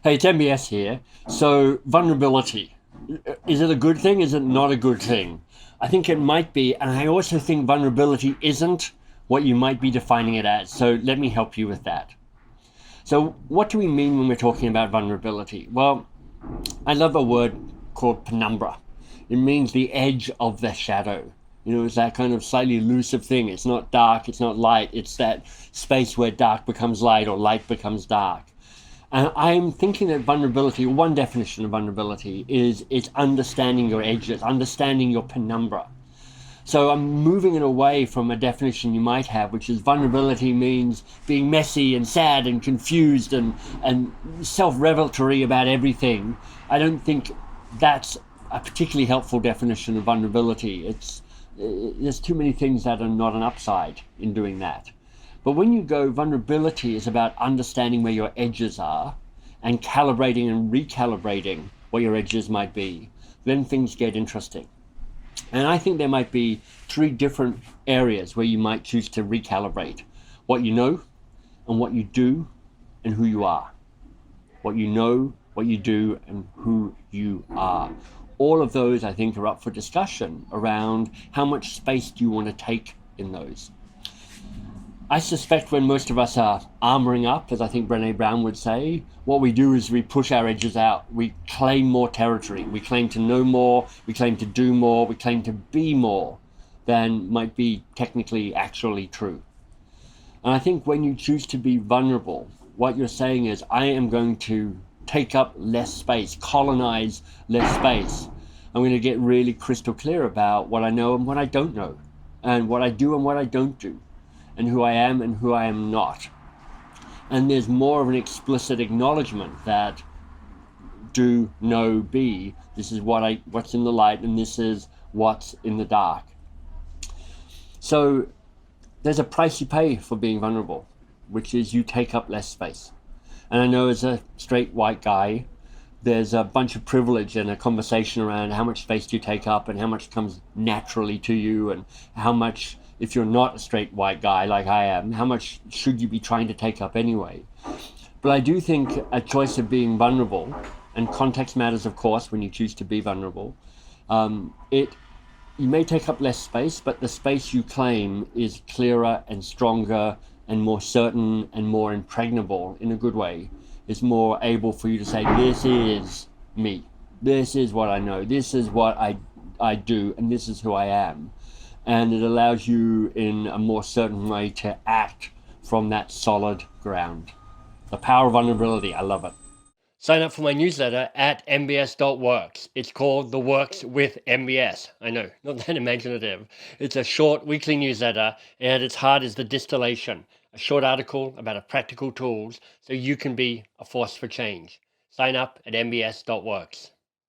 Hey, it's MBS here. So, vulnerability. Is it a good thing? Is it not a good thing? I think it might be. And I also think vulnerability isn't what you might be defining it as. So, let me help you with that. So, what do we mean when we're talking about vulnerability? Well, I love a word called penumbra. It means the edge of the shadow. It's that kind of slightly elusive thing. It's not dark, it's not light. It's that space where dark becomes light or light becomes dark. And I'm thinking that vulnerability, one definition of vulnerability, is it's understanding your edges, understanding your penumbra. So I'm moving it away from a definition you might have, which is vulnerability means being messy and sad and confused and self-revelatory about everything. I don't think that's a particularly helpful definition of vulnerability. There's too many things that are not an upside in doing that. But when you go, vulnerability is about understanding where your edges are and calibrating and recalibrating what your edges might be. Then things get interesting. And I think there might be three different areas where you might choose to recalibrate: what you know, and what you do, and who you are. What you know, what you do, and who you are. All of those, I think, are up for discussion around how much space do you want to take in those. I suspect when most of us are armoring up, as I think Brené Brown would say, what we do is we push our edges out. We claim more territory. We claim to know more. We claim to do more. We claim to be more than might be technically actually true. And I think when you choose to be vulnerable, what you're saying is, I am going to take up less space, colonize less space. I'm going to get really crystal clear about what I know and what I don't know, and what I do and what I don't do, and who I am and who I am not. And there's more of an explicit acknowledgement that do, know, be. This is what's in the light, and this is what's in the dark. So there's a price you pay for being vulnerable, which is you take up less space. And I know as a straight white guy, there's a bunch of privilege and a conversation around how much space do you take up and how much comes naturally to you, and how much, if you're not a straight white guy like I am, how much should you be trying to take up anyway? But I do think a choice of being vulnerable, and context matters, of course, when you choose to be vulnerable. You may take up less space, but the space you claim is clearer and stronger and more certain and more impregnable in a good way. It's more able for you to say, this is me. This is what I know. This is what I do, and this is who I am. And it allows you in a more certain way to act from that solid ground. The power of vulnerability, I love it. Sign up for my newsletter at mbs.works. It's called The Works with MBS. I know, not that imaginative. It's a short weekly newsletter, and at its heart is the distillation, a short article about a practical tools so you can be a force for change. Sign up at mbs.works.